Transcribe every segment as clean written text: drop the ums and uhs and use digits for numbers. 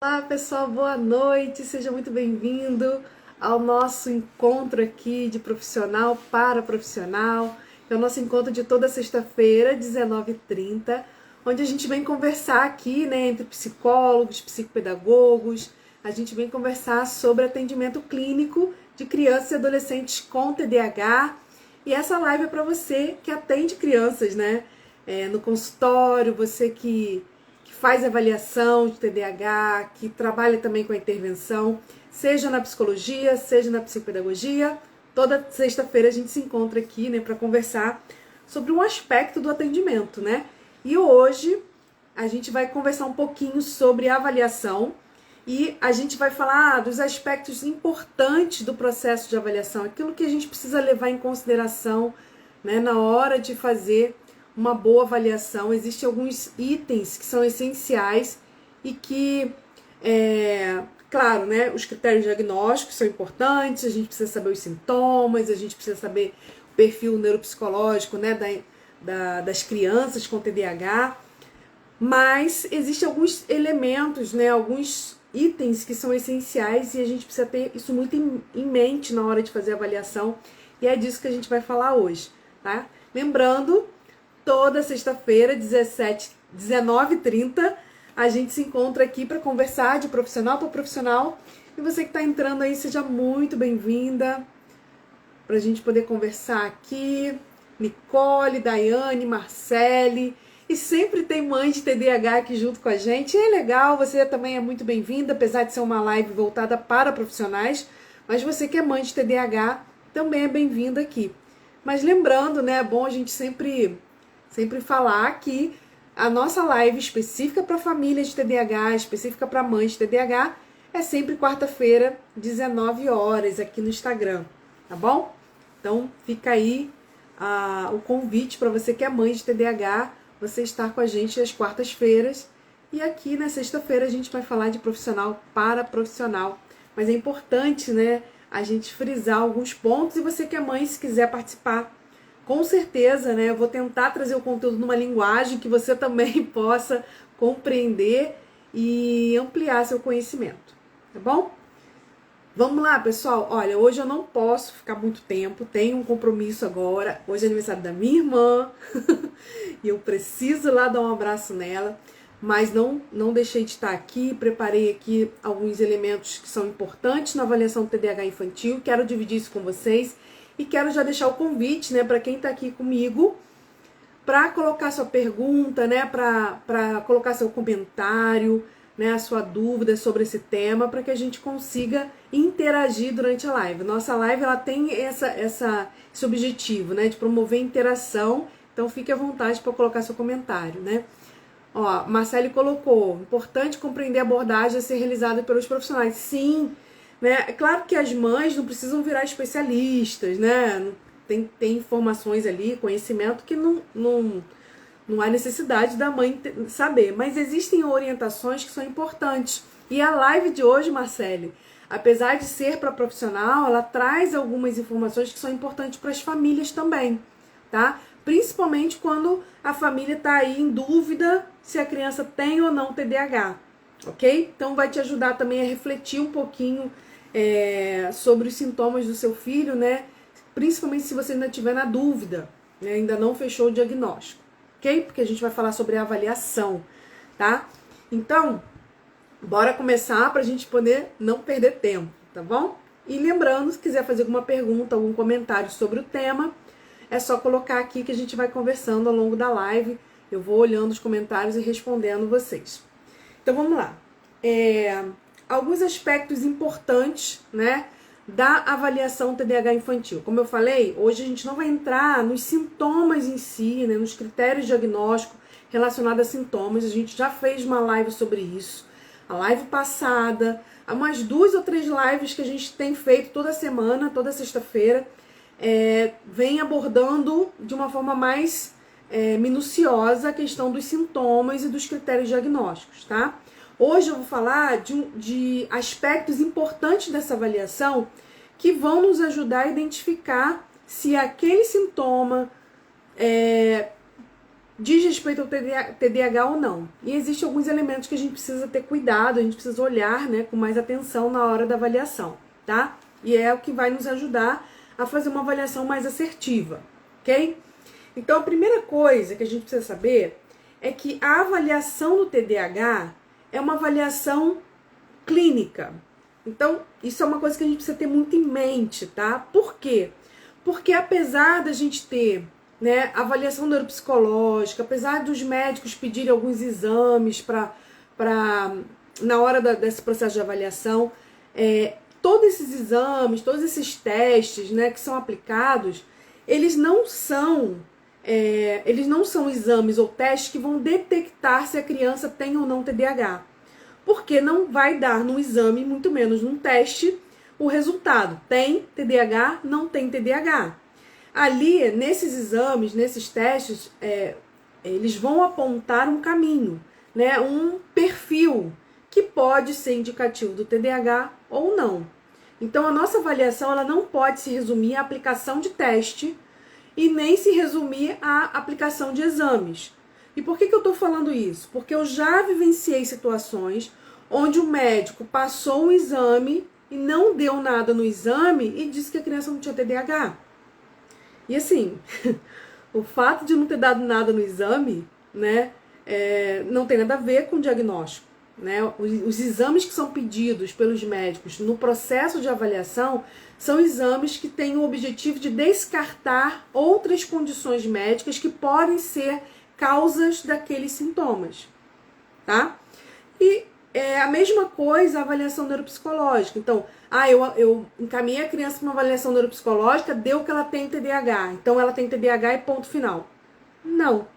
Olá pessoal, boa noite, seja muito bem-vindo ao nosso encontro aqui de profissional para profissional. É o nosso encontro de toda sexta-feira, 19h30, onde a gente vem conversar aqui, entre psicólogos, psicopedagogos. A gente vem conversar sobre atendimento clínico de crianças e adolescentes com TDAH. E essa live é para você que atende crianças, no consultório, você que faz avaliação de TDAH, que trabalha também com a intervenção, seja na psicologia, seja na psicopedagogia. Toda sexta-feira a gente se encontra aqui, para conversar sobre um aspecto do atendimento, E hoje a gente vai conversar um pouquinho sobre avaliação e a gente vai falar dos aspectos importantes do processo de avaliação, aquilo que a gente precisa levar em consideração, na hora de fazer uma boa avaliação. Existem alguns itens que são essenciais e que, claro, os critérios diagnósticos são importantes, a gente precisa saber os sintomas, a gente precisa saber o perfil neuropsicológico, das crianças com TDAH, mas existem alguns elementos, alguns itens que são essenciais e a gente precisa ter isso muito em mente na hora de fazer a avaliação, e é disso que a gente vai falar hoje, tá? Lembrando, toda sexta-feira, 19h30, a gente se encontra aqui para conversar de profissional para profissional. E você que está entrando aí, seja muito bem-vinda, para a gente poder conversar aqui. Nicole, Daiane, Marcele, e sempre tem mãe de TDAH aqui junto com a gente. E é legal, você também é muito bem-vinda, apesar de ser uma live voltada para profissionais, mas você que é mãe de TDAH também é bem-vinda aqui. Mas lembrando, é bom a gente sempre falar que a nossa live específica para famílias de TDAH, específica para mães de TDAH, é sempre quarta-feira, 19h, aqui no Instagram, tá bom? Então fica aí o convite para você que é mãe de TDAH, você estar com a gente às quartas-feiras. E aqui na sexta-feira a gente vai falar de profissional para profissional. Mas é importante, a gente frisar alguns pontos. E você que é mãe, se quiser participar, com certeza, eu vou tentar trazer o conteúdo numa linguagem que você também possa compreender e ampliar seu conhecimento, tá bom? Vamos lá, pessoal. Olha, hoje eu não posso ficar muito tempo, tenho um compromisso agora. Hoje é aniversário da minha irmã e eu preciso ir lá dar um abraço nela, mas não deixei de estar aqui. Preparei aqui alguns elementos que são importantes na avaliação do TDAH infantil, quero dividir isso com vocês. E quero já deixar o convite, para quem está aqui comigo, para colocar sua pergunta, para colocar seu comentário, a sua dúvida sobre esse tema, para que a gente consiga interagir durante a live. Nossa live ela tem esse objetivo, de promover interação, então fique à vontade para colocar seu comentário, Ó, Marcele colocou, importante compreender a abordagem a ser realizada pelos profissionais. Sim, é claro que as mães não precisam virar especialistas, Tem informações ali, conhecimento que não há necessidade da mãe saber. Mas existem orientações que são importantes. E a live de hoje, Marcele, apesar de ser para profissional, ela traz algumas informações que são importantes para as famílias também, tá? Principalmente quando a família está aí em dúvida se a criança tem ou não TDAH, ok? Então vai te ajudar também a refletir um pouquinho sobre os sintomas do seu filho, Principalmente se você ainda estiver na dúvida, ainda não fechou o diagnóstico, ok? Porque a gente vai falar sobre a avaliação, tá? Então, bora começar para a gente poder não perder tempo, tá bom? E lembrando, se quiser fazer alguma pergunta, algum comentário sobre o tema, é só colocar aqui que a gente vai conversando ao longo da live. Eu vou olhando os comentários e respondendo vocês. Então vamos lá. Alguns aspectos importantes, da avaliação TDAH infantil. Como eu falei, hoje a gente não vai entrar nos sintomas em si, nos critérios diagnósticos relacionados a sintomas. A gente já fez uma live sobre isso. A live passada, há umas 2 ou 3 lives que a gente tem feito toda semana, toda sexta-feira, vem abordando de uma forma mais minuciosa a questão dos sintomas e dos critérios diagnósticos, tá? Hoje eu vou falar de aspectos importantes dessa avaliação que vão nos ajudar a identificar se aquele sintoma diz respeito ao TDAH ou não. E existem alguns elementos que a gente precisa ter cuidado, a gente precisa olhar, né, com mais atenção na hora da avaliação, tá? E é o que vai nos ajudar a fazer uma avaliação mais assertiva, ok? Então, a primeira coisa que a gente precisa saber é que a avaliação do TDAH é uma avaliação clínica. Então, isso é uma coisa que a gente precisa ter muito em mente, tá? Por quê? Porque apesar da gente ter, né, avaliação neuropsicológica, apesar dos médicos pedirem alguns exames na hora desse processo de avaliação, todos esses exames, todos esses testes, né, que são aplicados, eles não são exames ou testes que vão detectar se a criança tem ou não TDAH. Porque não vai dar no exame, muito menos num teste, o resultado. Tem TDAH, não tem TDAH. Ali, nesses exames, nesses testes, eles vão apontar um caminho, né, um perfil que pode ser indicativo do TDAH ou não. Então, a nossa avaliação ela não pode se resumir à aplicação de teste e nem se resumir à aplicação de exames. E por que eu estou falando isso? Porque eu já vivenciei situações onde o médico passou um exame e não deu nada no exame e disse que a criança não tinha TDAH. E assim, o fato de não ter dado nada no exame, né, não tem nada a ver com o diagnóstico. Né? Os exames que são pedidos pelos médicos no processo de avaliação são exames que têm o objetivo de descartar outras condições médicas que podem ser causas daqueles sintomas, tá? E é a mesma coisa a avaliação neuropsicológica. Então, eu encaminhei a criança para uma avaliação neuropsicológica, deu que ela tem TDAH, então ela tem TDAH e ponto final. Não.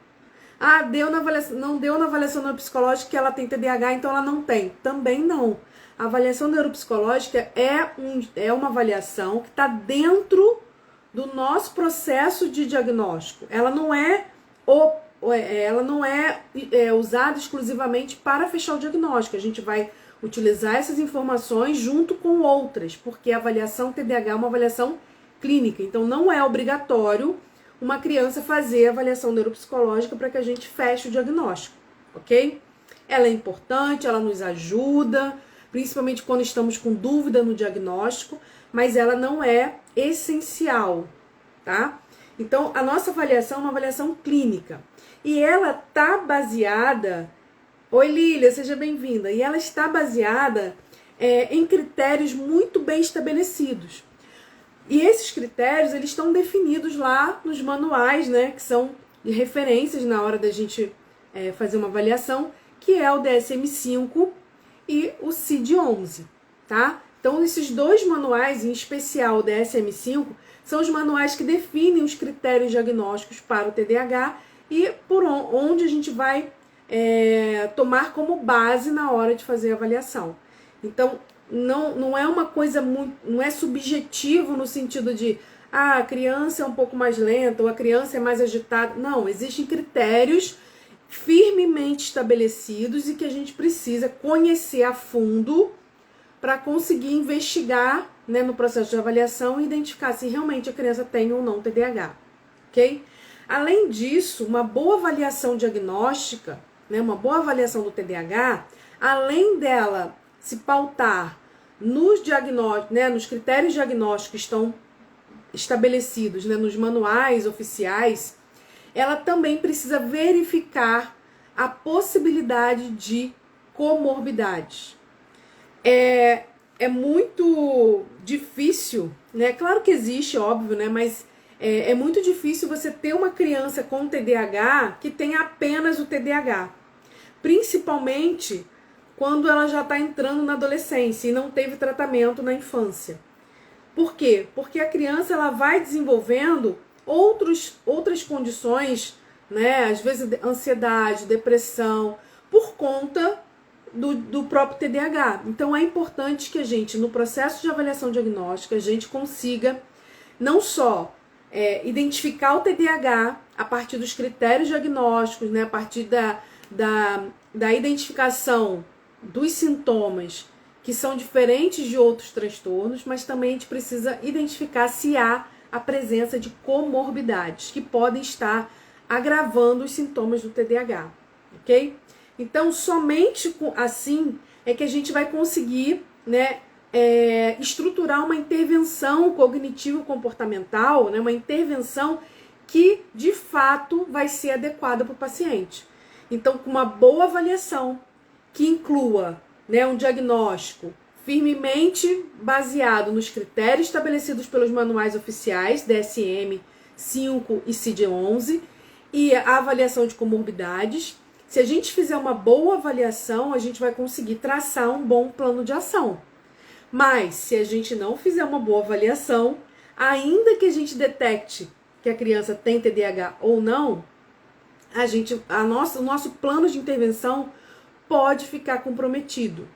Não deu na avaliação neuropsicológica que ela tem TDAH, então ela não tem. Também não. A avaliação neuropsicológica é uma avaliação que está dentro do nosso processo de diagnóstico. Ela não é usada exclusivamente para fechar o diagnóstico. A gente vai utilizar essas informações junto com outras, porque a avaliação TDAH é uma avaliação clínica. Então não é obrigatório uma criança fazer avaliação neuropsicológica para que a gente feche o diagnóstico, ok? Ela é importante, ela nos ajuda, principalmente quando estamos com dúvida no diagnóstico, mas ela não é essencial, tá? Então, a nossa avaliação é uma avaliação clínica e ela está baseada... Oi, Lília, seja bem-vinda. E ela está baseada em critérios muito bem estabelecidos. E esses critérios, eles estão definidos lá nos manuais, né, que são de referências na hora da gente fazer uma avaliação, que é o DSM-5 e o CID-11, tá? Então, esses dois manuais, em especial o DSM-5, são os manuais que definem os critérios diagnósticos para o TDAH e por onde a gente vai tomar como base na hora de fazer a avaliação. Então, não é uma coisa muito, não é subjetivo no sentido de a criança é um pouco mais lenta ou a criança é mais agitada. Não, existem critérios firmemente estabelecidos e que a gente precisa conhecer a fundo para conseguir investigar, né, no processo de avaliação e identificar se realmente a criança tem ou não TDAH, ok? Além disso, uma boa avaliação diagnóstica, né, uma boa avaliação do TDAH, além dela se pautar nos diagnósticos, né, nos critérios diagnósticos que estão estabelecidos, né, nos manuais oficiais, ela também precisa verificar a possibilidade de comorbidades. É muito difícil, né? Claro que existe, óbvio, né? Mas é muito difícil você ter uma criança com TDAH que tenha apenas o TDAH. Principalmente quando ela já está entrando na adolescência e não teve tratamento na infância. Por quê? Porque a criança ela vai desenvolvendo outras condições, né? Às vezes ansiedade, depressão, por conta do próprio TDAH. Então é importante que a gente, no processo de avaliação diagnóstica, a gente consiga não só identificar o TDAH a partir dos critérios diagnósticos, né? A partir da identificação dos sintomas que são diferentes de outros transtornos, mas também a gente precisa identificar se há a presença de comorbidades que podem estar agravando os sintomas do TDAH, ok? Então, somente assim é que a gente vai conseguir, né, estruturar uma intervenção cognitivo-comportamental, né, uma intervenção que, de fato, vai ser adequada para o paciente. Então, com uma boa avaliação, que inclua, né, um diagnóstico firmemente baseado nos critérios estabelecidos pelos manuais oficiais, DSM-5 e CID-11, e a avaliação de comorbidades. Se a gente fizer uma boa avaliação, a gente vai conseguir traçar um bom plano de ação. Mas, se a gente não fizer uma boa avaliação, ainda que a gente detecte que a criança tem TDAH ou não, o nosso plano de intervenção pode ficar comprometido,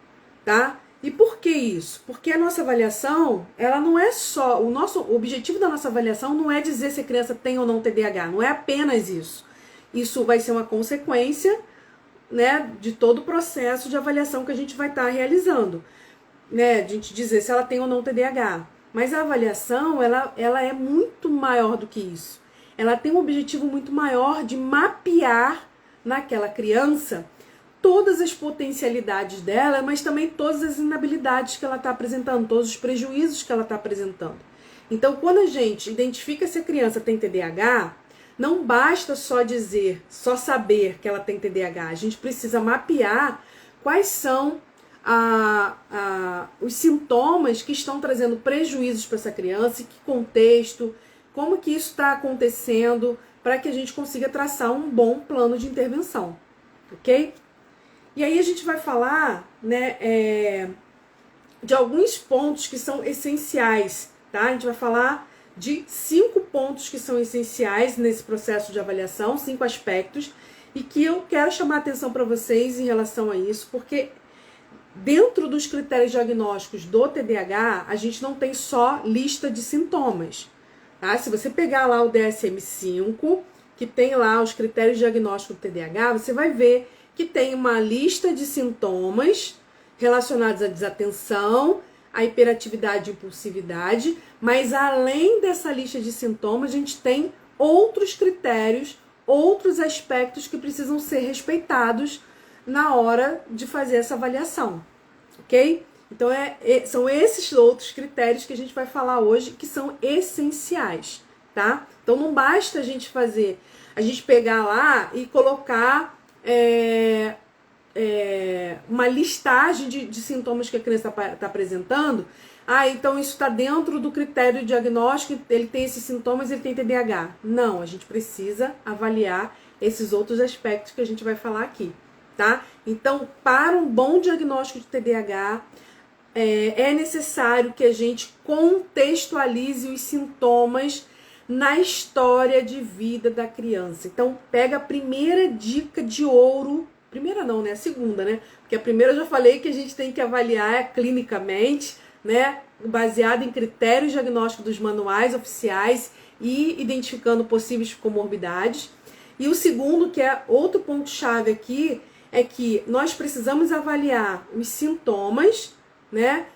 tá? E por que isso? Porque a nossa avaliação, ela não é só, o objetivo da nossa avaliação não é dizer se a criança tem ou não TDAH, não é apenas isso. Isso vai ser uma consequência, né, de todo o processo de avaliação que a gente vai estar realizando, né, de a gente dizer se ela tem ou não TDAH. Mas a avaliação, ela é muito maior do que isso. Ela tem um objetivo muito maior de mapear naquela criança todas as potencialidades dela, mas também todas as inabilidades que ela está apresentando, todos os prejuízos que ela está apresentando. Então, quando a gente identifica se a criança tem TDAH, não basta só saber que ela tem TDAH. A gente precisa mapear quais são os sintomas que estão trazendo prejuízos para essa criança, em que contexto, como que isso está acontecendo, para que a gente consiga traçar um bom plano de intervenção, ok? E aí a gente vai falar, né, de alguns pontos que são essenciais, tá? A gente vai falar de 5 pontos que são essenciais nesse processo de avaliação, 5 aspectos, e que eu quero chamar a atenção para vocês em relação a isso, porque dentro dos critérios diagnósticos do TDAH, a gente não tem só lista de sintomas, tá? Se você pegar lá o DSM-5, que tem lá os critérios diagnósticos do TDAH, você vai ver que tem uma lista de sintomas relacionados à desatenção, à hiperatividade e impulsividade, mas além dessa lista de sintomas, a gente tem outros critérios, outros aspectos que precisam ser respeitados na hora de fazer essa avaliação, ok? Então, são esses outros critérios que a gente vai falar hoje que são essenciais, tá? Então, não basta a gente pegar lá e colocar uma listagem de sintomas que a criança está apresentando. Então isso está dentro do critério diagnóstico, ele tem esses sintomas, ele tem TDAH. Não, a gente precisa avaliar esses outros aspectos que a gente vai falar aqui, tá? Então, para um bom diagnóstico de TDAH, é necessário que a gente contextualize os sintomas na história de vida da criança. Então, pega a primeira dica de ouro, primeira não, né? A segunda, né? Porque a primeira eu já falei que a gente tem que avaliar clinicamente, né? Baseado em critérios diagnósticos dos manuais oficiais e identificando possíveis comorbidades. E o segundo, que é outro ponto-chave aqui, é que nós precisamos avaliar os sintomas, né?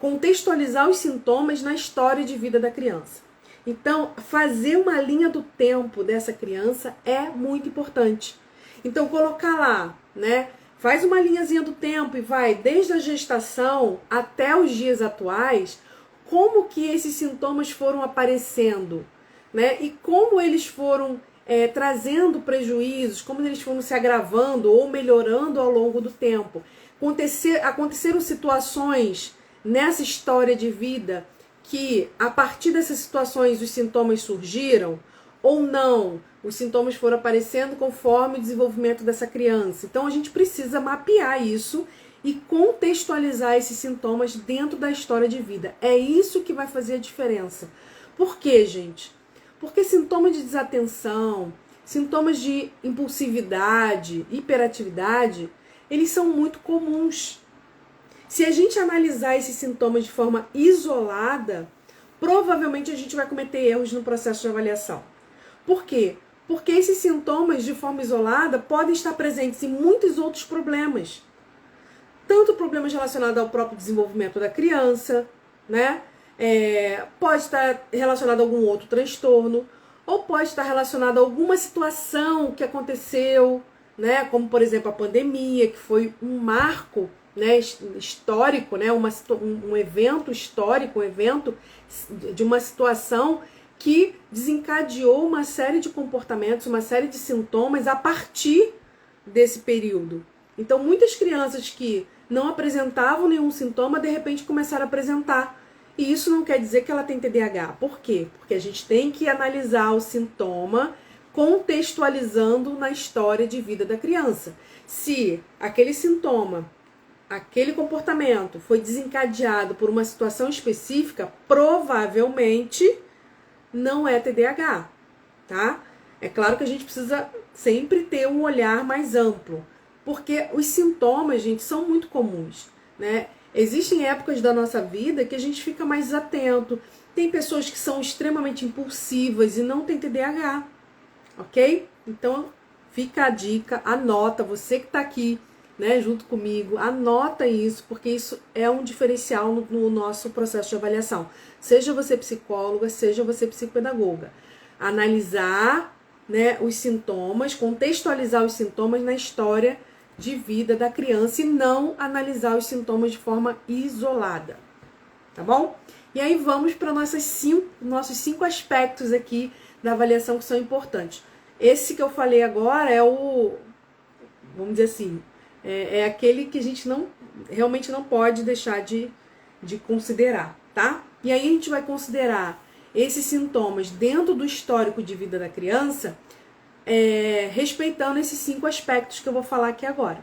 Contextualizar os sintomas na história de vida da criança. Então, fazer uma linha do tempo dessa criança é muito importante. Então, colocar lá, né? Faz uma linhazinha do tempo e vai desde a gestação até os dias atuais, como que esses sintomas foram aparecendo, né? E como eles foram trazendo prejuízos, como eles foram se agravando ou melhorando ao longo do tempo. Aconteceram situações nessa história de vida que a partir dessas situações os sintomas surgiram ou não, os sintomas foram aparecendo conforme o desenvolvimento dessa criança. Então a gente precisa mapear isso e contextualizar esses sintomas dentro da história de vida. É isso que vai fazer a diferença. Por quê, gente? Porque sintomas de desatenção, sintomas de impulsividade, hiperatividade, eles são muito comuns. Se a gente analisar esses sintomas de forma isolada, provavelmente a gente vai cometer erros no processo de avaliação. Por quê? Porque esses sintomas de forma isolada podem estar presentes em muitos outros problemas. Tanto problemas relacionados ao próprio desenvolvimento da criança, né? Pode estar relacionado a algum outro transtorno, ou pode estar relacionado a alguma situação que aconteceu, né? Como, por exemplo, a pandemia, que foi um marco, né, histórico, né? Um evento histórico, um evento de uma situação que desencadeou uma série de comportamentos, uma série de sintomas a partir desse período. Então, muitas crianças que não apresentavam nenhum sintoma, de repente começaram a apresentar. E isso não quer dizer que ela tem TDAH. Por quê? Porque a gente tem que analisar o sintoma contextualizando na história de vida da criança. Se aquele sintoma, aquele comportamento foi desencadeado por uma situação específica, provavelmente não é TDAH, tá? É claro que a gente precisa sempre ter um olhar mais amplo, porque os sintomas, gente, são muito comuns, né? Existem épocas da nossa vida que a gente fica mais atento. Tem pessoas que são extremamente impulsivas e não tem TDAH, ok? Então, fica a dica, anota, você que tá aqui, né, junto comigo, anota isso, porque isso é um diferencial no nosso processo de avaliação. Seja você psicóloga, seja você psicopedagoga. Analisar, né, os sintomas, contextualizar os sintomas na história de vida da criança e não analisar os sintomas de forma isolada, tá bom? E aí vamos para nossos cinco aspectos aqui da avaliação que são importantes. Esse que eu falei agora é o, vamos dizer assim, é aquele que a gente realmente não pode deixar de considerar, tá? E aí a gente vai considerar esses sintomas dentro do histórico de vida da criança, respeitando esses 5 aspectos que eu vou falar aqui agora,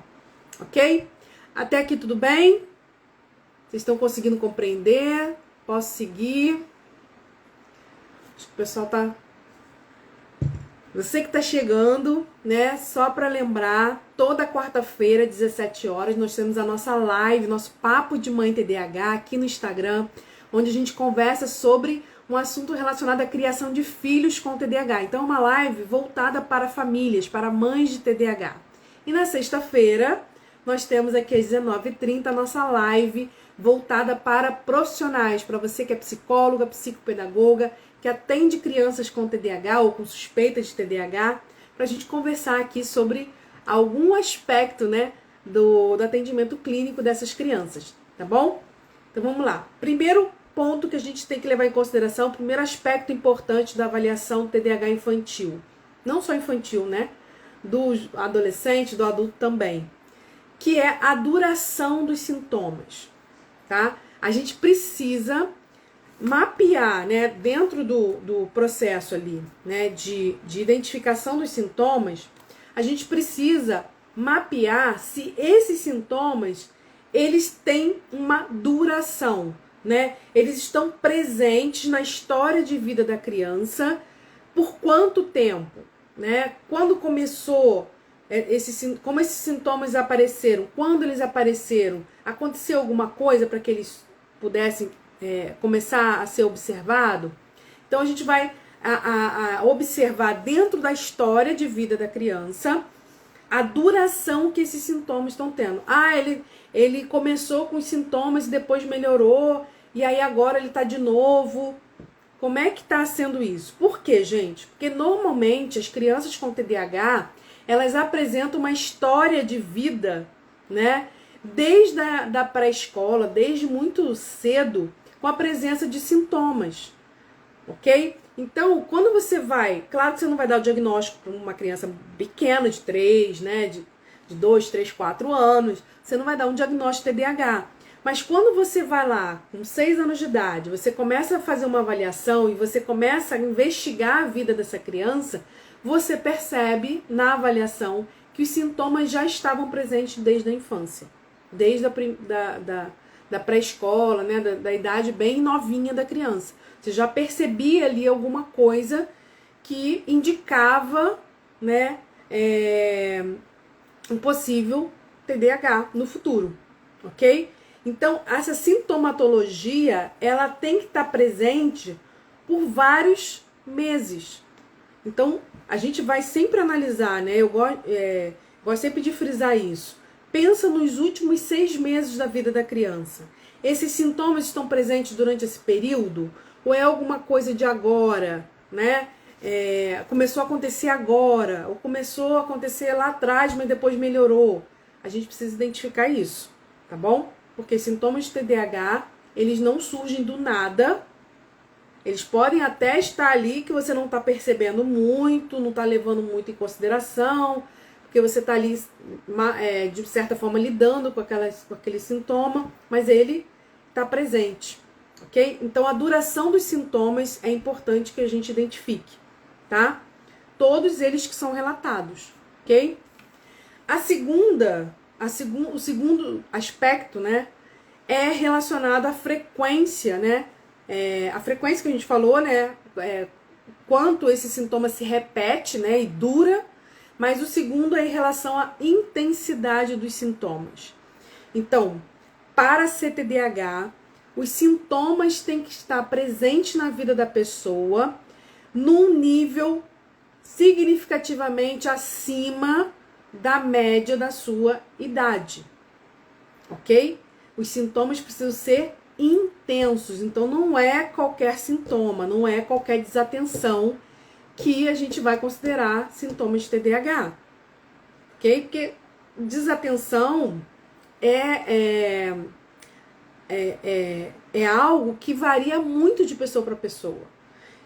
ok? Até aqui tudo bem? Vocês estão conseguindo compreender? Posso seguir? Acho que o pessoal tá... Você que tá chegando, né? Só para lembrar, toda quarta-feira, 17 horas, nós temos a nossa live, nosso Papo de Mãe TDAH aqui no Instagram, onde a gente conversa sobre um assunto relacionado à criação de filhos com TDAH. Então, é uma live voltada para famílias, para mães de TDAH. E na sexta-feira, nós temos aqui às 19h30 a nossa live voltada para profissionais, para você que é psicóloga, psicopedagoga, que atende crianças com TDAH ou com suspeita de TDAH, para a gente conversar aqui sobre algum aspecto, né, do atendimento clínico dessas crianças, tá bom? Então vamos lá. Primeiro ponto que a gente tem que levar em consideração, o primeiro aspecto importante da avaliação TDAH infantil. Não só infantil, né? Do adolescente, do adulto também. Que é a duração dos sintomas, tá? A gente precisa mapear, né, dentro do processo ali, né, de identificação dos sintomas, a gente precisa mapear se esses sintomas, eles têm uma duração, né? Eles estão presentes na história de vida da criança por quanto tempo, né? Quando começou, como esses sintomas apareceram, quando eles apareceram, aconteceu alguma coisa para que eles pudessem começar a ser observado? Então a gente vai observar dentro da história de vida da criança a duração que esses sintomas estão tendo. Ele começou com os sintomas e depois melhorou, e aí agora ele está de novo. Como é que está sendo isso? Por quê, gente? Porque normalmente as crianças com TDAH, elas apresentam uma história de vida, né? Desde a pré-escola, desde muito cedo, com a presença de sintomas, ok? Então, quando você vai... Claro que você não vai dar o diagnóstico para uma criança pequena, de 3, né? De 2, 3, 4 anos. Você não vai dar um diagnóstico de TDAH. Mas quando você vai lá, com 6 anos de idade, você começa a fazer uma avaliação e você começa a investigar a vida dessa criança, você percebe na avaliação que os sintomas já estavam presentes desde a infância. Desde da pré-escola, né, da idade bem novinha da criança. Você já percebia ali alguma coisa que indicava, né, um possível TDAH no futuro, ok? Então, essa sintomatologia, ela tem que estar presente por vários meses. Então, a gente vai sempre analisar, né? Eu gosto sempre de frisar isso. Pensa nos últimos 6 meses da vida da criança. Esses sintomas estão presentes durante esse período? Ou é alguma coisa de agora, né? começou a acontecer agora, ou começou a acontecer lá atrás, mas depois melhorou. A gente precisa identificar isso, tá bom? Porque sintomas de TDAH, eles não surgem do nada. Eles podem até estar ali que você não está percebendo muito, não está levando muito em consideração, porque você está ali, de certa forma, lidando com aquele sintoma, mas ele está presente, ok? Então, a duração dos sintomas é importante que a gente identifique, tá? Todos eles que são relatados, ok? O segundo aspecto, né, é relacionado à frequência, né? A frequência que a gente falou, né? Quanto esse sintoma se repete, né? E dura. Mas o segundo é em relação à intensidade dos sintomas. Então, para CTDAH, os sintomas têm que estar presentes na vida da pessoa num nível significativamente acima da média da sua idade, ok? Os sintomas precisam ser intensos, então não é qualquer sintoma, não é qualquer desatenção que a gente vai considerar sintomas de TDAH, ok? Porque desatenção é algo que varia muito de pessoa para pessoa.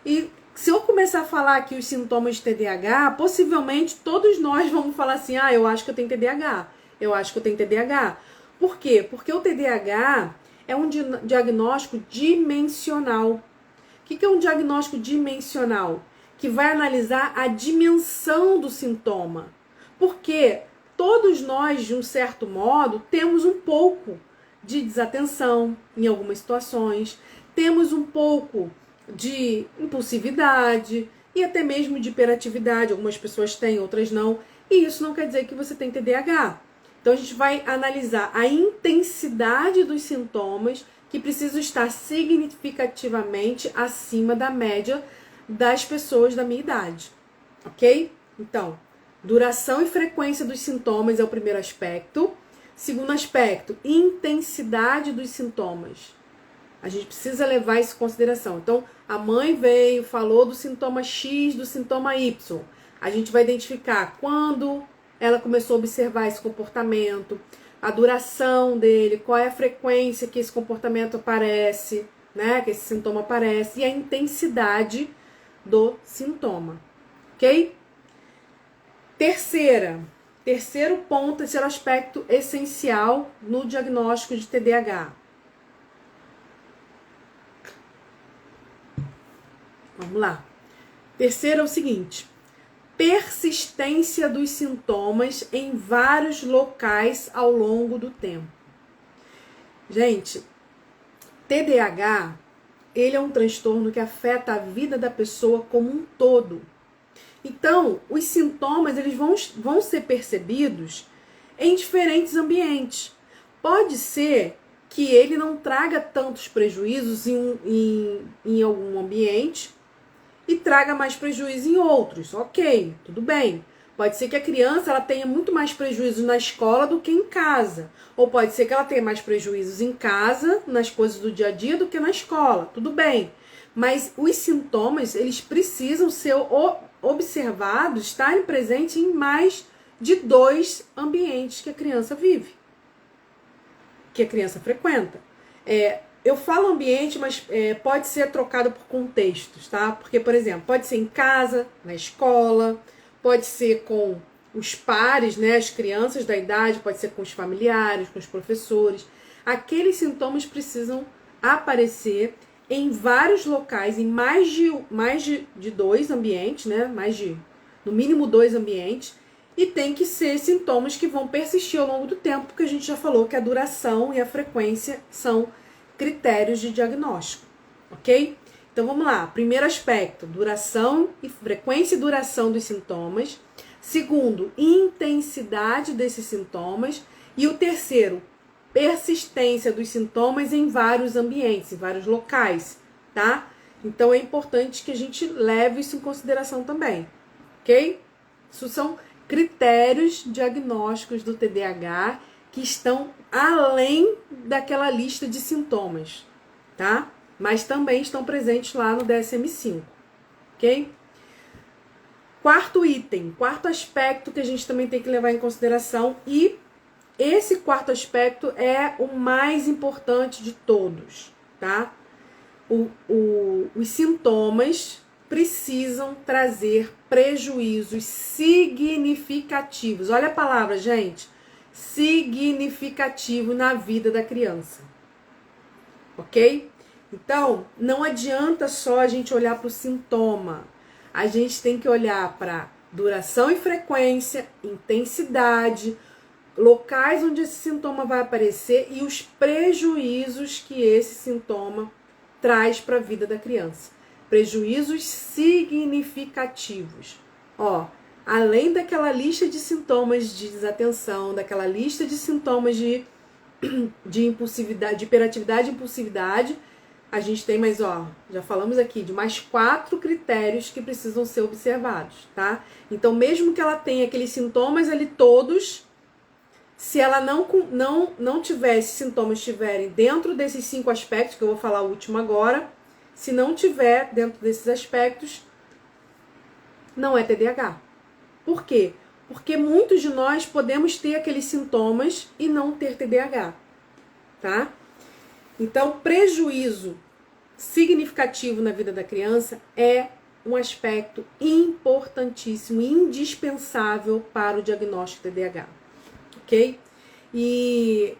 E se eu começar a falar aqui os sintomas de TDAH, possivelmente todos nós vamos falar assim, eu acho que eu tenho TDAH, eu acho que eu tenho TDAH. Por quê? Porque o TDAH é um diagnóstico dimensional. O que é um diagnóstico dimensional? Que vai analisar a dimensão do sintoma. Porque todos nós, de um certo modo, temos um pouco de desatenção em algumas situações, temos um pouco de impulsividade e até mesmo de hiperatividade. Algumas pessoas têm, outras não. E isso não quer dizer que você tem TDAH. Então a gente vai analisar a intensidade dos sintomas que precisam estar significativamente acima da média das pessoas da minha idade, ok? Então, duração e frequência dos sintomas é o primeiro aspecto. Segundo aspecto, intensidade dos sintomas. A gente precisa levar isso em consideração. Então, a mãe veio, falou do sintoma X, do sintoma Y. A gente vai identificar quando ela começou a observar esse comportamento, a duração dele, qual é a frequência que esse comportamento aparece, né? Que esse sintoma aparece, e a intensidade do sintoma, ok? Terceiro ponto, terceiro aspecto essencial no diagnóstico de TDAH. Vamos lá. Terceiro é o seguinte: persistência dos sintomas em vários locais ao longo do tempo. Gente, TDAH, ele é um transtorno que afeta a vida da pessoa como um todo. Então, os sintomas eles vão ser percebidos em diferentes ambientes. Pode ser que ele não traga tantos prejuízos em algum ambiente e traga mais prejuízo em outros. Ok, tudo bem. Pode ser que a criança ela tenha muito mais prejuízo na escola do que em casa. Ou pode ser que ela tenha mais prejuízos em casa, nas coisas do dia a dia, do que na escola. Tudo bem. Mas os sintomas, eles precisam ser observados, estarem presentes em mais de 2 ambientes que a criança vive, que a criança frequenta. Eu falo ambiente, mas pode ser trocado por contextos, tá? Porque, por exemplo, pode ser em casa, na escola, pode ser com os pares, né, as crianças da idade, pode ser com os familiares, com os professores. Aqueles sintomas precisam aparecer em vários locais, em mais de 2 ambientes, né? No mínimo 2 ambientes, e tem que ser sintomas que vão persistir ao longo do tempo, porque a gente já falou que a duração e a frequência são critérios de diagnóstico, ok? Então vamos lá, primeiro aspecto, duração e frequência e duração dos sintomas. Segundo, intensidade desses sintomas. E o terceiro, persistência dos sintomas em vários ambientes, em vários locais, tá? Então é importante que a gente leve isso em consideração também, ok? Isso são critérios diagnósticos do TDAH que estão além daquela lista de sintomas, tá? Mas também estão presentes lá no DSM-5, ok? Quarto item, quarto aspecto que a gente também tem que levar em consideração, e esse quarto aspecto é o mais importante de todos, tá? Os sintomas precisam trazer prejuízos significativos. Olha a palavra, gente. Significativo na vida da criança. Ok? Então, não adianta só a gente olhar para o sintoma. A gente tem que olhar para duração e frequência, intensidade, locais onde esse sintoma vai aparecer e os prejuízos que esse sintoma traz para a vida da criança. Prejuízos significativos. Ó, além daquela lista de sintomas de desatenção, daquela lista de sintomas de impulsividade, de hiperatividade e impulsividade, a gente tem mais, ó, já falamos aqui de mais 4 critérios que precisam ser observados, tá? Então, mesmo que ela tenha aqueles sintomas ali todos, se ela não tiver, esses sintomas estiverem dentro desses 5 aspectos, que eu vou falar o último agora, se não tiver dentro desses aspectos, não é TDAH. Por quê? Porque muitos de nós podemos ter aqueles sintomas e não ter TDAH, tá? Então, prejuízo significativo na vida da criança é um aspecto importantíssimo, indispensável para o diagnóstico de TDAH, ok? E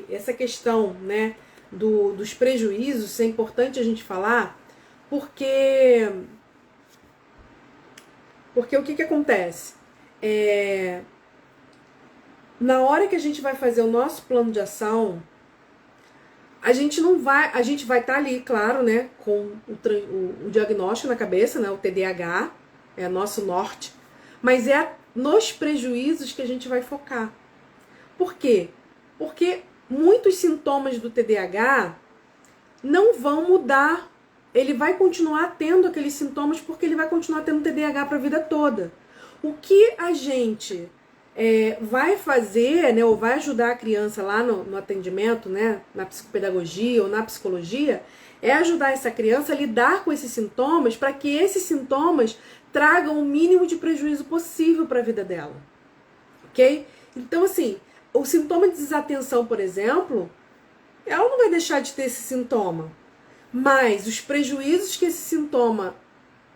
essa questão, né, dos prejuízos é importante a gente falar, porque o que acontece? Na hora que a gente vai fazer o nosso plano de ação, a gente vai estar ali, claro, né, com o diagnóstico na cabeça, né, o TDAH, é nosso norte, mas é nos prejuízos que a gente vai focar. Por quê? Porque muitos sintomas do TDAH não vão mudar. Ele vai continuar tendo aqueles sintomas porque ele vai continuar tendo TDAH para a vida toda. O que a gente vai fazer, né, ou vai ajudar a criança lá no atendimento, né, na psicopedagogia ou na psicologia, é ajudar essa criança a lidar com esses sintomas para que esses sintomas tragam o mínimo de prejuízo possível para a vida dela. Ok? Então, assim, o sintoma de desatenção, por exemplo, ela não vai deixar de ter esse sintoma, mas os prejuízos que esse sintoma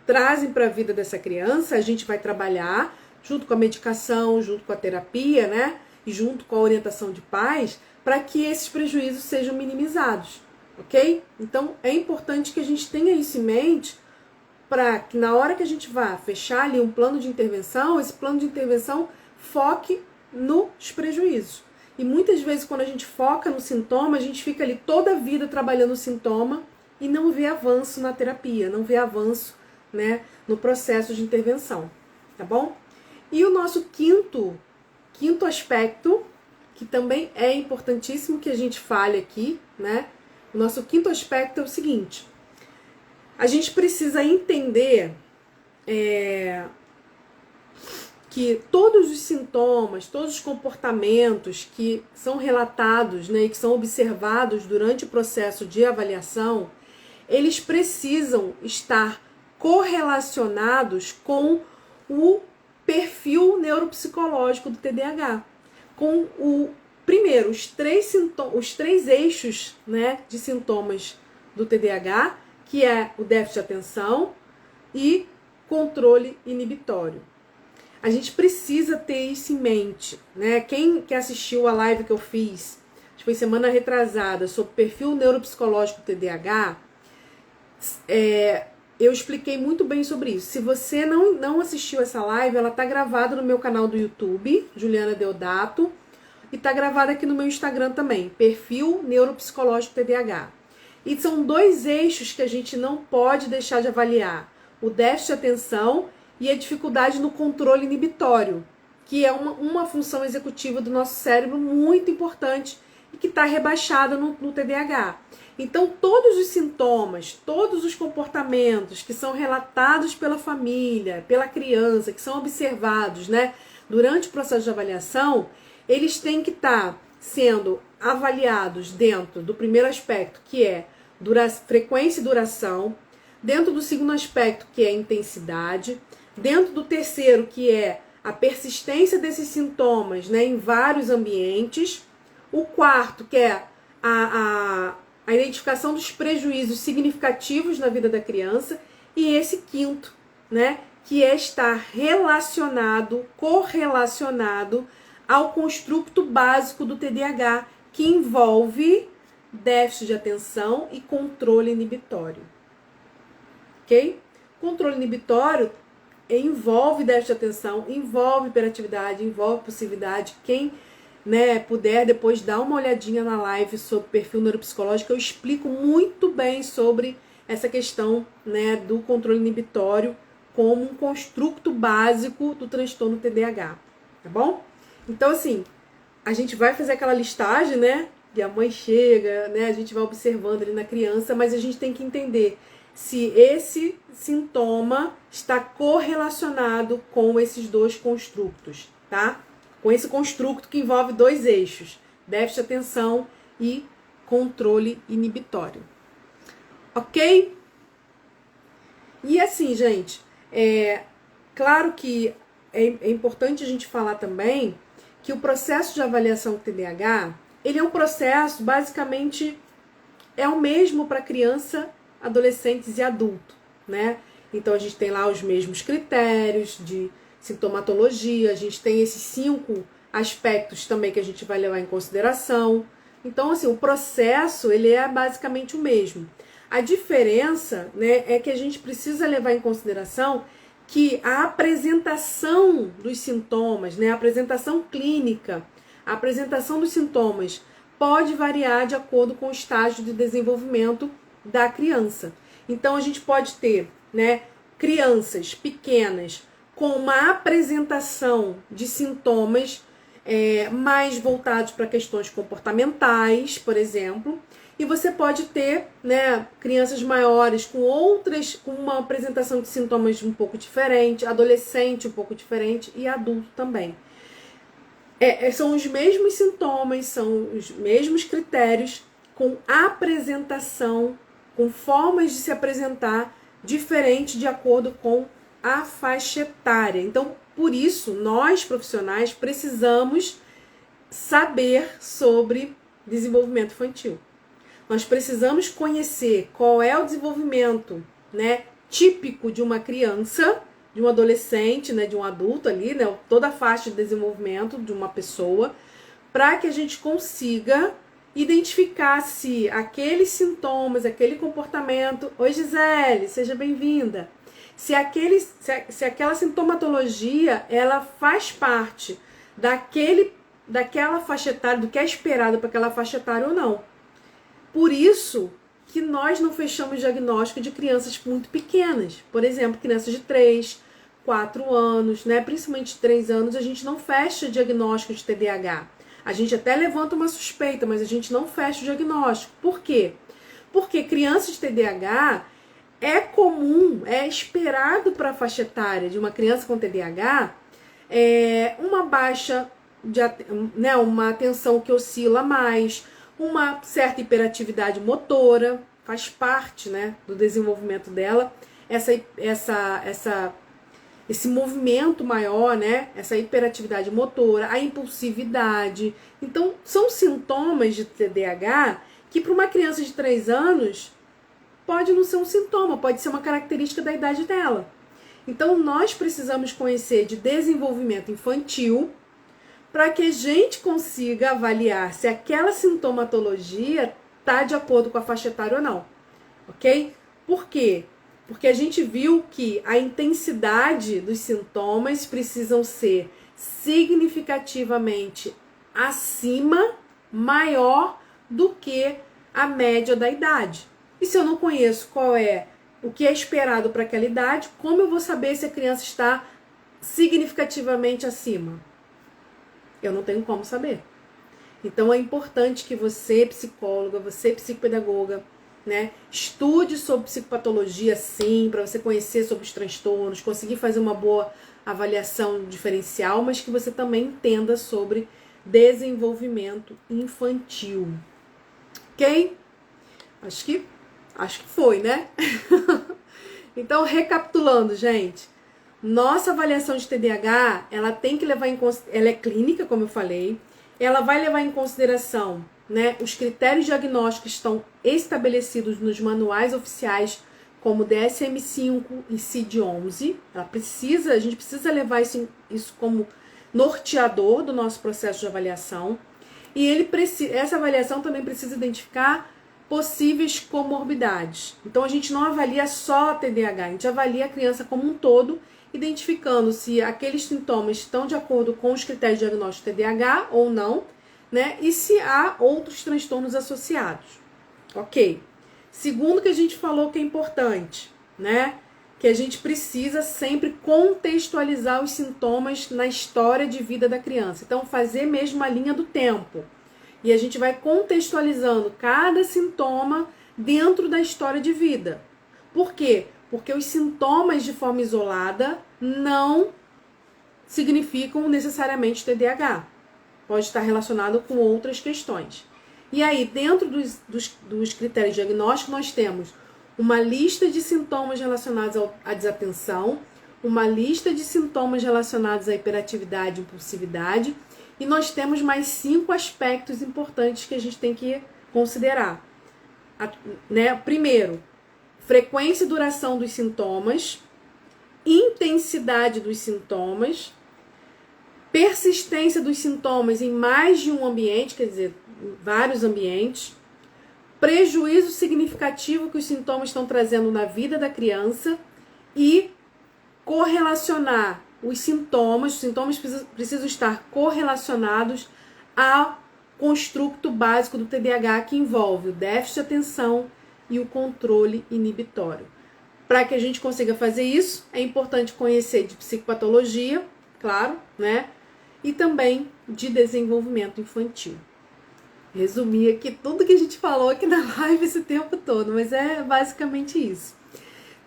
trazem para a vida dessa criança, a gente vai trabalhar junto com a medicação, junto com a terapia, né? E junto com a orientação de pais, para que esses prejuízos sejam minimizados, ok? Então, é importante que a gente tenha isso em mente, para que na hora que a gente vá fechar ali um plano de intervenção, esse plano de intervenção foque nos prejuízos. E muitas vezes, quando a gente foca no sintoma, a gente fica ali toda a vida trabalhando o sintoma e não vê avanço na terapia, não vê avanço, né, no processo de intervenção, tá bom? E o nosso quinto aspecto, que também é importantíssimo que a gente fale aqui, né? O nosso quinto aspecto é o seguinte: a gente precisa entender que todos os sintomas, todos os comportamentos que são relatados, né, e que são observados durante o processo de avaliação, eles precisam estar correlacionados com o perfil neuropsicológico do TDAH. Com primeiro, os três eixos, né, de sintomas do TDAH, que é o déficit de atenção e controle inibitório. A gente precisa ter isso em mente, né? Quem que assistiu a live que eu fiz, acho que foi semana retrasada, sobre perfil neuropsicológico do TDAH, eu expliquei muito bem sobre isso. Se você não assistiu essa live, ela tá gravada no meu canal do YouTube, Juliana Deodato, e tá gravada aqui no meu Instagram também, perfil neuropsicológico TDAH. E são 2 eixos que a gente não pode deixar de avaliar: o déficit de atenção e a dificuldade no controle inibitório, que é uma função executiva do nosso cérebro muito importante e que está rebaixada no TDAH. Então, todos os sintomas, todos os comportamentos que são relatados pela família, pela criança, que são observados, né, durante o processo de avaliação, eles têm que estar sendo avaliados dentro do primeiro aspecto, que é frequência e duração, dentro do segundo aspecto, que é a intensidade, dentro do terceiro, que é a persistência desses sintomas, né, em vários ambientes, o quarto, que é a identificação dos prejuízos significativos na vida da criança, e esse quinto, né, que é estar relacionado, correlacionado ao construto básico do TDAH, que envolve déficit de atenção e controle inibitório. Ok? Controle inibitório envolve déficit de atenção, envolve hiperatividade, envolve impulsividade. Quem, né, puder depois dar uma olhadinha na live sobre perfil neuropsicológico, eu explico muito bem sobre essa questão, né, do controle inibitório como um construto básico do transtorno TDAH, tá bom? Então, assim, a gente vai fazer aquela listagem, né, e a mãe chega, né, a gente vai observando ali na criança, mas a gente tem que entender se esse sintoma está correlacionado com esses dois construtos, tá? Com esse construto que envolve dois eixos, déficit de atenção e controle inibitório. Ok? E assim, gente, claro que é importante a gente falar também que o processo de avaliação TDAH, ele é um processo, basicamente, é o mesmo para criança, adolescentes e adulto, né? Então a gente tem lá os mesmos critérios de sintomatologia, a gente tem esses 5 aspectos também que a gente vai levar em consideração. Então, assim, o processo, ele é basicamente o mesmo. A diferença, né, é que a gente precisa levar em consideração que a apresentação dos sintomas, né, a apresentação clínica, a apresentação dos sintomas pode variar de acordo com o estágio de desenvolvimento da criança. Então, a gente pode ter, né, crianças pequenas com uma apresentação de sintomas mais voltados para questões comportamentais, por exemplo, e você pode ter, né, crianças maiores com uma apresentação de sintomas um pouco diferente, adolescente um pouco diferente e adulto também. São os mesmos sintomas, são os mesmos critérios, com apresentação, com formas de se apresentar diferente de acordo com a faixa etária. Então, por isso, nós profissionais precisamos saber sobre desenvolvimento infantil. Nós precisamos conhecer qual é o desenvolvimento, né, típico de uma criança, de um adolescente, né, de um adulto ali, né, toda a faixa de desenvolvimento de uma pessoa, para que a gente consiga identificar se aqueles sintomas, aquele comportamento... Oi, Gisele, seja bem-vinda. Se aquela sintomatologia, ela faz parte daquela faixa etária, do que é esperado para aquela faixa etária ou não. Por isso que nós não fechamos diagnóstico de crianças muito pequenas. Por exemplo, crianças de 3, 4 anos, né? Principalmente 3 anos, a gente não fecha diagnóstico de TDAH. A gente até levanta uma suspeita, mas a gente não fecha o diagnóstico. Por quê? Porque criança de TDAH é comum, é esperado para a faixa etária de uma criança com TDAH uma baixa, né, uma atenção que oscila mais, uma certa hiperatividade motora, faz parte, né, do desenvolvimento dela, esse movimento maior, né, essa hiperatividade motora, a impulsividade. Então, são sintomas de TDAH que para uma criança de 3 anos pode não ser um sintoma, pode ser uma característica da idade dela. Então, nós precisamos conhecer de desenvolvimento infantil para que a gente consiga avaliar se aquela sintomatologia está de acordo com a faixa etária ou não, ok? Por quê? Porque a gente viu que a intensidade dos sintomas precisam ser significativamente acima, maior do que a média da idade. E se eu não conheço o que é esperado para aquela idade, como eu vou saber se a criança está significativamente acima? Eu não tenho como saber. Então é importante que você, psicóloga, você, psicopedagoga, né, estude sobre psicopatologia, sim, para você conhecer sobre os transtornos, conseguir fazer uma boa avaliação diferencial, mas que você também entenda sobre desenvolvimento infantil. Ok? Acho que foi, né? Então, recapitulando, gente, nossa avaliação de TDAH, ela tem que levar em consideração, ela é clínica, como eu falei, ela vai levar em consideração, né, os critérios diagnósticos que estão estabelecidos nos manuais oficiais, como DSM-5 e CID-11. A gente precisa levar isso como norteador do nosso processo de avaliação. E essa avaliação também precisa identificar possíveis comorbidades. Então a gente não avalia só a TDAH, a gente avalia a criança como um todo, identificando se aqueles sintomas estão de acordo com os critérios de diagnóstico de TDAH ou não, né? E se há outros transtornos associados. Ok. Segundo que a gente falou que é importante, né? Que a gente precisa sempre contextualizar os sintomas na história de vida da criança. Então, fazer mesmo uma linha do tempo. E a gente vai contextualizando cada sintoma dentro da história de vida. Por quê? Porque os sintomas de forma isolada não significam necessariamente TDAH. Pode estar relacionado com outras questões. E aí, dentro dos critérios diagnósticos, nós temos uma lista de sintomas relacionados à desatenção, uma lista de sintomas relacionados à hiperatividade e impulsividade, e nós temos mais 5 aspectos importantes que a gente tem que considerar. Né? Primeiro, frequência e duração dos sintomas, intensidade dos sintomas, persistência dos sintomas em mais de um ambiente, quer dizer, vários ambientes, prejuízo significativo que os sintomas estão trazendo na vida da criança e correlacionar os sintomas precisam estar correlacionados ao construto básico do TDAH, que envolve o déficit de atenção e o controle inibitório. Para que a gente consiga fazer isso, é importante conhecer de psicopatologia, claro, né? E também de desenvolvimento infantil. Resumi aqui tudo que a gente falou aqui na live esse tempo todo, mas é basicamente isso.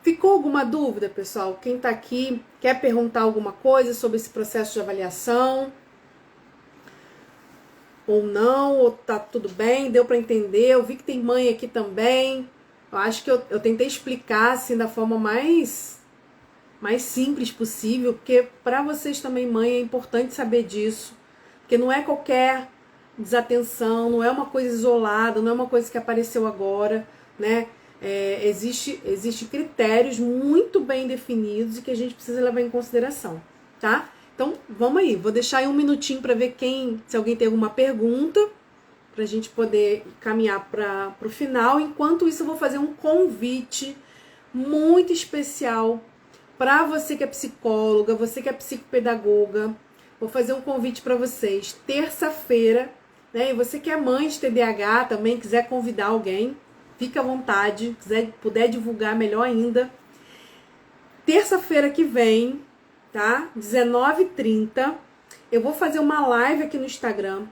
Ficou alguma dúvida, pessoal? Quem está aqui quer perguntar alguma coisa sobre esse processo de avaliação? Ou não? Ou tá tudo bem? Deu para entender? Eu vi que tem mãe aqui também. Eu acho que eu tentei explicar assim da forma mais simples possível, porque para vocês também, mãe, é importante saber disso, porque não é qualquer desatenção, não é uma coisa isolada, não é uma coisa que apareceu agora, né? Existe critérios muito bem definidos e que a gente precisa levar em consideração, tá? Então, vamos aí, vou deixar aí um minutinho para ver se alguém tem alguma pergunta, para a gente poder caminhar para o final. Enquanto isso, eu vou fazer um convite muito especial para você que é psicóloga, você que é psicopedagoga. Vou fazer um convite para vocês, terça-feira, né? E você que é mãe de TDAH também, quiser convidar alguém, fica à vontade, puder divulgar, melhor ainda. Terça-feira que vem, tá? 19h30, eu vou fazer uma live aqui no Instagram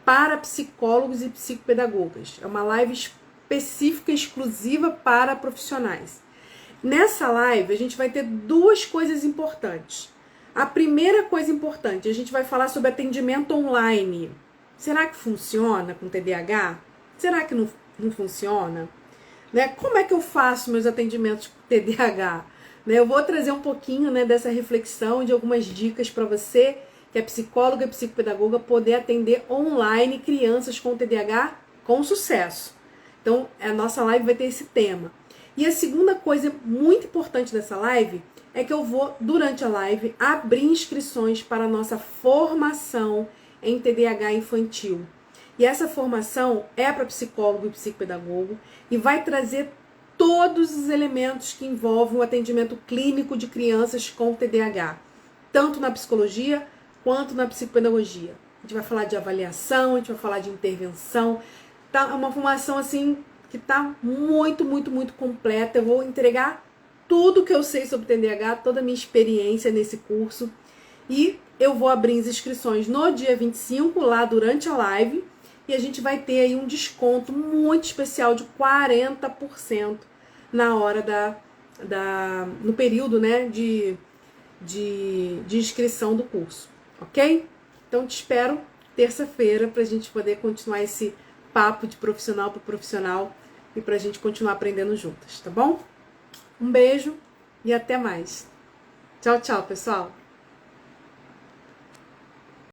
para psicólogos e psicopedagogas. É uma live específica, exclusiva para profissionais. Nessa live, a gente vai ter 2 coisas importantes. A primeira coisa importante, a gente vai falar sobre atendimento online. Será que funciona com TDAH? Será que não funciona? Né? Como é que eu faço meus atendimentos com TDAH? Né? Eu vou trazer um pouquinho, né, dessa reflexão, de algumas dicas para você, que é psicóloga e psicopedagoga, poder atender online crianças com TDAH com sucesso. Então, a nossa live vai ter esse tema. E a segunda coisa muito importante dessa live é que eu vou, durante a live, abrir inscrições para a nossa formação em TDAH infantil. E essa formação é para psicólogo e psicopedagogo e vai trazer todos os elementos que envolvem o atendimento clínico de crianças com TDAH, tanto na psicologia quanto na psicopedagogia. A gente vai falar de avaliação, a gente vai falar de intervenção. Tá uma formação assim que tá muito, muito, muito completa. Eu vou entregar tudo que eu sei sobre TDAH, toda a minha experiência nesse curso. E eu vou abrir as inscrições no dia 25, lá durante a live. E a gente vai ter aí um desconto muito especial de 40% na hora no período, né, de inscrição do curso, ok? Então te espero terça-feira para a gente poder continuar esse papo de profissional para profissional e para a gente continuar aprendendo juntas, tá bom? Um beijo e até mais. Tchau, tchau, pessoal!